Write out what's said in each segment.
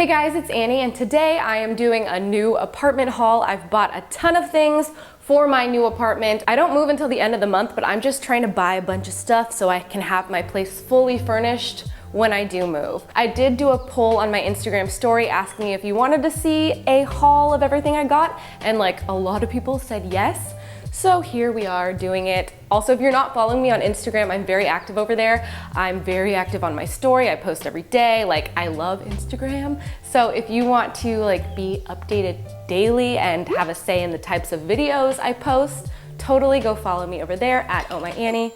Hey guys, it's Annie, and today I am doing a new apartment haul. I've bought a ton of things for my new apartment. I don't move until the end of the month, but I'm just trying to buy a bunch of stuff so I can have my place fully furnished when I do move. I did do a poll on my Instagram story asking if you wanted to see a haul of everything I got, and like a lot of people said yes. So here we are doing it. Also, if you're not following me on Instagram, I'm very active over there. I'm very active on my story. I post every day. Like, I love Instagram. So if you want to like be updated daily and have a say in the types of videos I post, totally go follow me over there at OhhMyAnnie.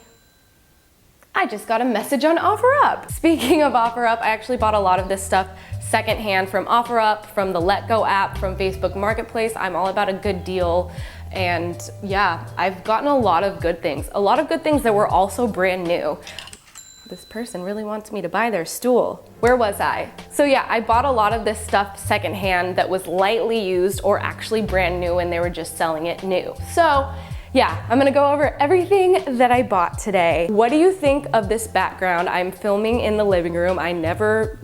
I just got a message on OfferUp. Speaking of OfferUp, I actually bought a lot of this stuff secondhand from OfferUp, from the Let Go app, from Facebook Marketplace. I'm all about a good deal. And yeah, I've gotten a lot of good things. A lot of good things that were also brand new. This person really wants me to buy their stool. Where was I? So yeah, I bought a lot of this stuff secondhand that was lightly used or actually brand new and they were just selling it new. So yeah, I'm gonna go over everything that I bought today. What do you think of this background? I'm filming in the living room. I never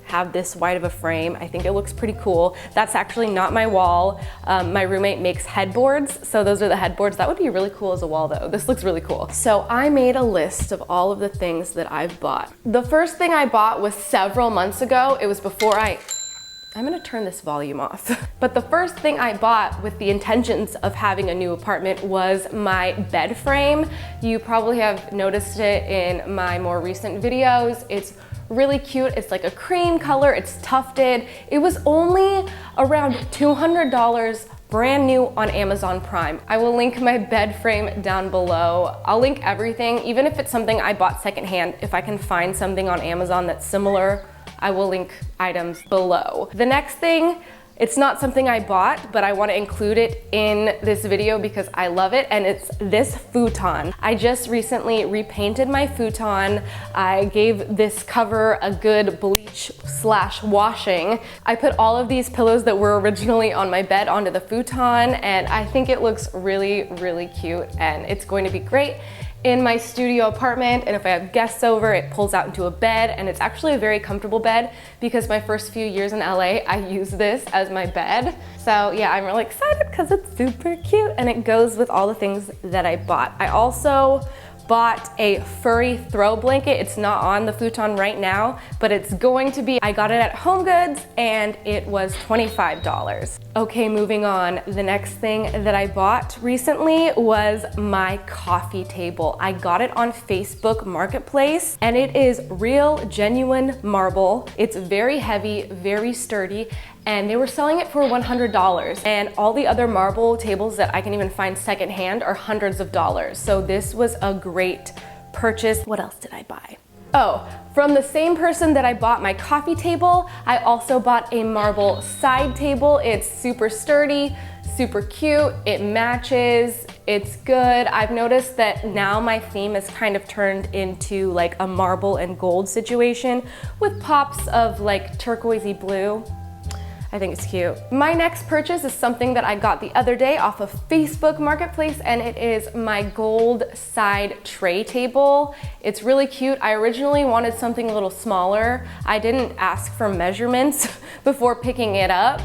have this wide of a frame. I think it looks pretty cool. That's actually not my wall. My roommate makes headboards, so those are the headboards. That would be really cool as a wall though. This looks really cool. So I made a list of all of the things that I've bought. The first thing I bought was several months ago. It was before I'm gonna turn this volume off. But the first thing I bought with the intentions of having a new apartment was my bed frame. You probably have noticed it in my more recent videos. It's really cute. It's like a cream color. It's tufted. It was only around $200 brand new on Amazon Prime. I will link my bed frame down below. I'll link everything, even if it's something I bought secondhand. If I can find something on Amazon that's similar, I will link items below. The next thing, it's not something I bought, but I want to include it in this video because I love it, and it's this futon. I just recently repainted my futon. I gave this cover a good bleach / washing. I put all of these pillows that were originally on my bed onto the futon, and I think it looks really, really cute, and it's going to be great in my studio apartment. And if I have guests over, it pulls out into a bed, and it's actually a very comfortable bed because my first few years in LA, I used this as my bed. So yeah, I'm really excited because it's super cute and it goes with all the things that I bought. I also bought a furry throw blanket. It's not on the futon right now, but it's going to be. I got it at HomeGoods and it was $25. Okay, moving on. The next thing that I bought recently was my coffee table. I got it on Facebook Marketplace and it is real, genuine marble. It's very heavy, very sturdy, and they were selling it for $100. And all the other marble tables that I can even find secondhand are hundreds of dollars. So this was a great purchase. What else did I buy? Oh, from the same person that I bought my coffee table, I also bought a marble side table. It's super sturdy, super cute, it matches, it's good. I've noticed that now my theme is kind of turned into like a marble and gold situation with pops of like turquoisey blue. I think it's cute. My next purchase is something that I got the other day off of Facebook Marketplace, and it is my gold side tray table. It's really cute. I originally wanted something a little smaller. I didn't ask for measurements before picking it up,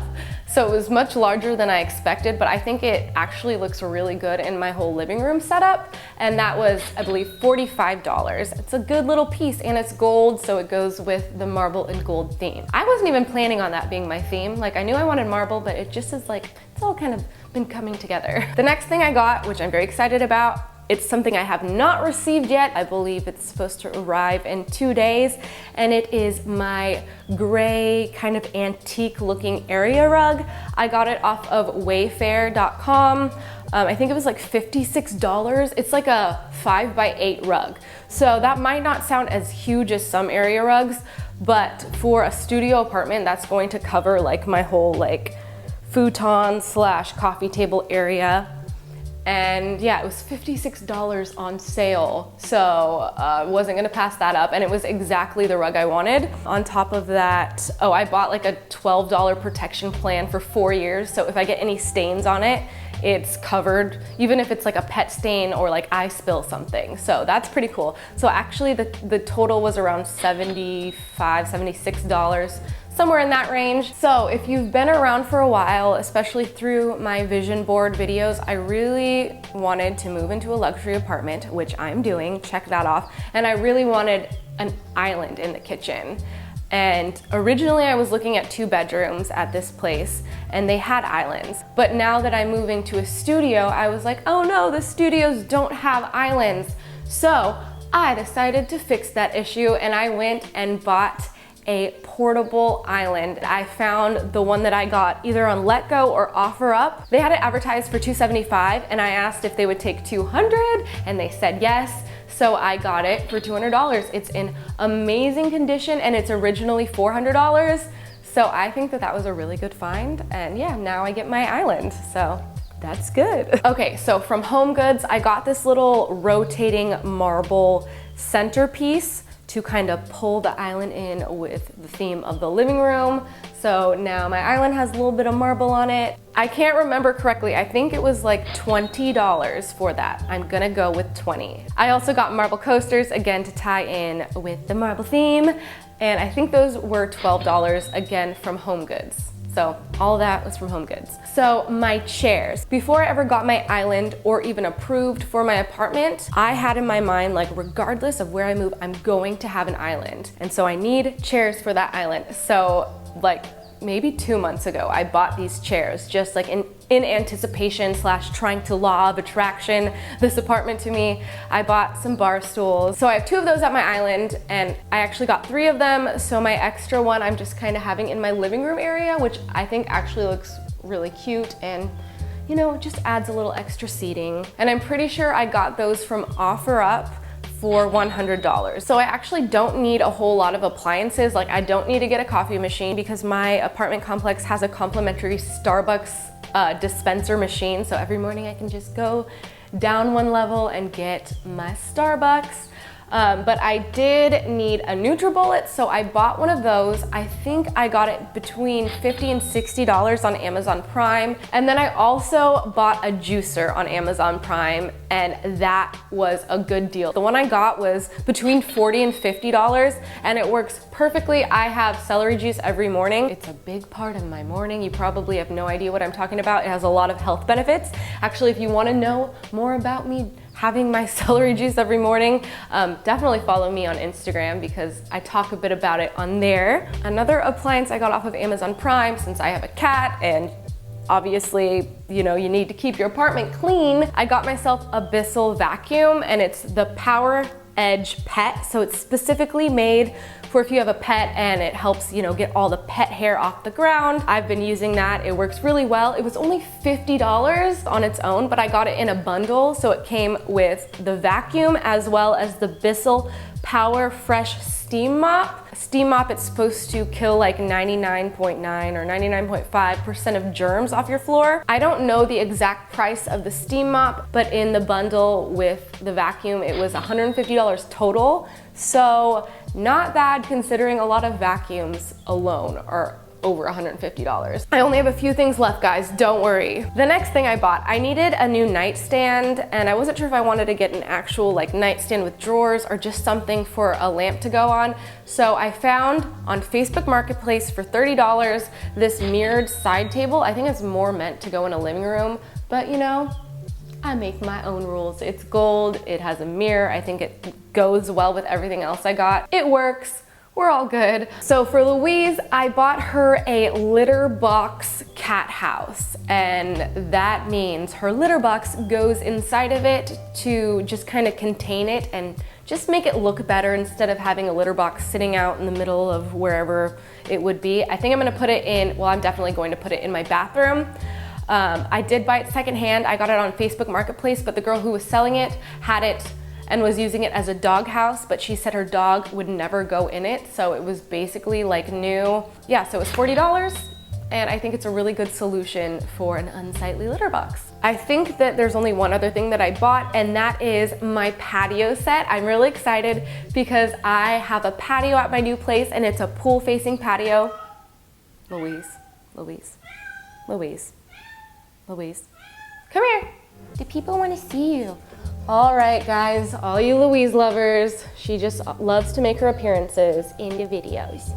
so it was much larger than I expected, but I think it actually looks really good in my whole living room setup, and that was, I believe, $45. It's a good little piece, and it's gold, so it goes with the marble and gold theme. I wasn't even planning on that being my theme. Like, I knew I wanted marble, but it just is like, it's all kind of been coming together. The next thing I got, which I'm very excited about, it's something I have not received yet. I believe it's supposed to arrive in 2 days, and it is my gray kind of antique looking area rug. I got it off of wayfair.com. I think it was like $56. It's like a 5x8 rug. So that might not sound as huge as some area rugs, but for a studio apartment, that's going to cover like my whole like futon / coffee table area. And yeah, it was $56 on sale, so wasn't gonna pass that up, and it was exactly the rug I wanted. On top of that, oh, I bought like a $12 protection plan for 4 years, so if I get any stains on it, it's covered, even if it's like a pet stain or like I spill something. So that's pretty cool. So actually the total was around $75, $76. somewhere in that range. So if you've been around for a while, especially through my vision board videos, I really wanted to move into a luxury apartment, which I'm doing, check that off. And I really wanted an island in the kitchen. And originally I was looking at 2 bedrooms at this place and they had islands. But now that I'm moving to a studio, I was like, oh no, the studios don't have islands. So I decided to fix that issue and I went and bought a portable island. I found the one that I got either on Letgo or OfferUp. They had it advertised for $275 and I asked if they would take $200 and they said yes. So I got it for $200. It's in amazing condition and it's originally $400. So I think that that was a really good find. And yeah, now I get my island. So that's good. Okay, so from HomeGoods, I got this little rotating marble centerpiece to kind of pull the island in with the theme of the living room. So now my island has a little bit of marble on it. I can't remember correctly. I think it was like $20 for that. I'm gonna go with 20. I also got marble coasters, again, to tie in with the marble theme. And I think those were $12, again, from HomeGoods. So all that was from HomeGoods. So my chairs. Before I ever got my island or even approved for my apartment, I had in my mind, like, regardless of where I move, I'm going to have an island. And so I need chairs for that island. So like maybe 2 months ago, I bought these chairs just like in anticipation / trying to law of attraction this apartment to me. I bought some bar stools. So I have 2 of those at my island and I actually got 3 of them. So my extra one I'm just kind of having in my living room area, which I think actually looks really cute and, you know, just adds a little extra seating. And I'm pretty sure I got those from OfferUp for $100. So I actually don't need a whole lot of appliances. Like, I don't need to get a coffee machine because my apartment complex has a complimentary Starbucks dispenser machine. So every morning I can just go down 1 level and get my Starbucks. But I did need a NutriBullet, so I bought one of those. I think I got it between $50 and $60 on Amazon Prime. And then I also bought a juicer on Amazon Prime, and that was a good deal. The one I got was between $40 and $50, and it works perfectly. I have celery juice every morning. It's a big part of my morning. You probably have no idea what I'm talking about. It has a lot of health benefits. Actually, if you want to know more about me having my celery juice every morning, definitely follow me on Instagram because I talk a bit about it on there. Another appliance I got off of Amazon Prime, since I have a cat and obviously, you know, you need to keep your apartment clean, I got myself a Bissell vacuum, and it's the Power Edge Pet. So it's specifically made for if you have a pet and it helps, you know, get all the pet hair off the ground. I've been using that. It works really well. It was only $50 on its own, but I got it in a bundle. So it came with the vacuum as well as the Bissell Power Fresh Steam Mop. Steam mop, it's supposed to kill like 99.9 or 99.5% of germs off your floor. I don't know the exact price of the steam mop, but in the bundle with the vacuum, it was $150 total. So not bad considering a lot of vacuums alone are over $150. I only have a few things left, guys, don't worry. The next thing I bought, I needed a new nightstand, and I wasn't sure if I wanted to get an actual like nightstand with drawers or just something for a lamp to go on. So I found on Facebook Marketplace for $30 this mirrored side table. I think it's more meant to go in a living room, but you know, I make my own rules. It's gold, it has a mirror. I think it goes well with everything else I got. It works. We're all good. So for Louise, I bought her a litter box cat house, and that means her litter box goes inside of it to just kind of contain it and just make it look better instead of having a litter box sitting out in the middle of wherever it would be. I think I'm gonna put it in, well, I'm definitely going to put it in my bathroom. I did buy it secondhand. I got it on Facebook Marketplace, but the girl who was selling it had it and was using it as a dog house, but she said her dog would never go in it, so it was basically like new. Yeah, so it was $40, and I think it's a really good solution for an unsightly litter box. I think that there's only one other thing that I bought, and that is my patio set. I'm really excited because I have a patio at my new place, and it's a pool-facing patio. Louise, Louise, Louise, Louise, come here. Do people want to see you? All right, guys, all you Louise lovers, she just loves to make her appearances in the videos.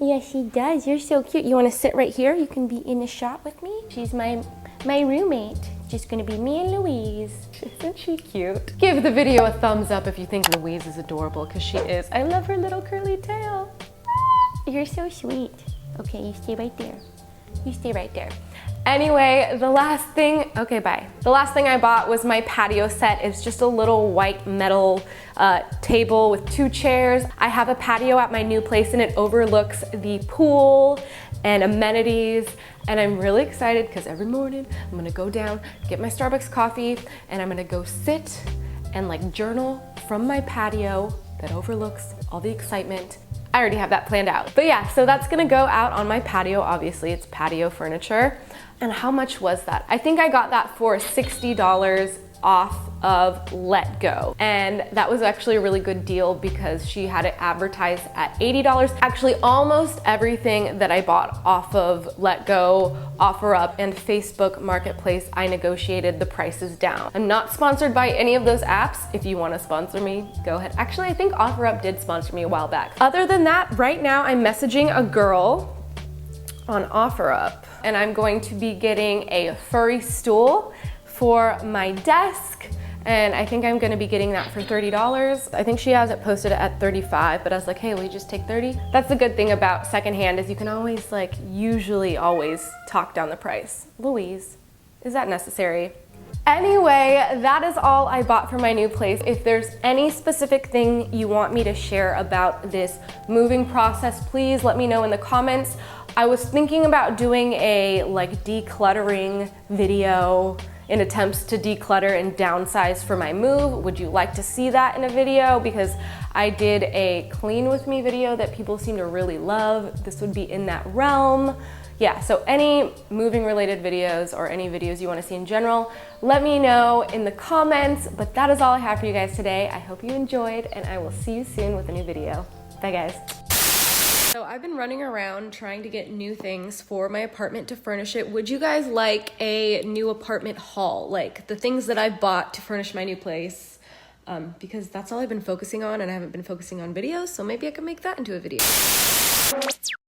Yes, she does. You're so cute. You want to sit right here? You can be in the shot with me. She's my roommate. Just gonna be me and Louise. Isn't she cute? Give the video a thumbs up if you think Louise is adorable, because she is. I love her little curly tail. You're so sweet. Okay, you stay right there. You stay right there. Anyway, the last thing, okay, bye. The last thing I bought was my patio set. It's just a little white metal table with 2 chairs. I have a patio at my new place and it overlooks the pool and amenities. And I'm really excited because every morning I'm gonna go down, get my Starbucks coffee, and I'm gonna go sit and like journal from my patio that overlooks all the excitement. I already have that planned out. But yeah, so that's gonna go out on my patio. Obviously, it's patio furniture. And how much was that? I think I got that for $60 off of Let Go. And that was actually a really good deal because she had it advertised at $80. Actually, almost everything that I bought off of Let Go, OfferUp, and Facebook Marketplace, I negotiated the prices down. I'm not sponsored by any of those apps. If you wanna sponsor me, go ahead. Actually, I think OfferUp did sponsor me a while back. Other than that, right now I'm messaging a girl on OfferUp, and I'm going to be getting a furry stool for my desk, and I think I'm gonna be getting that for $30. I think she has it posted at $35, but I was like, hey, will you just take 30? That's the good thing about secondhand is you can always usually always talk down the price. Louise, is that necessary? Anyway, that is all I bought for my new place. If there's any specific thing you want me to share about this moving process, please let me know in the comments. I was thinking about doing a decluttering video in attempts to declutter and downsize for my move. Would you like to see that in a video? Because I did a clean with me video that people seem to really love. This would be in that realm. Yeah, so any moving related videos or any videos you want to see in general, let me know in the comments. But that is all I have for you guys today. I hope you enjoyed, and I will see you soon with a new video. Bye guys. So I've been running around trying to get new things for my apartment to furnish it. Would you guys like a new apartment haul? Like the things that I bought to furnish my new place? Because that's all I've been focusing on and I haven't been focusing on videos, so maybe I can make that into a video.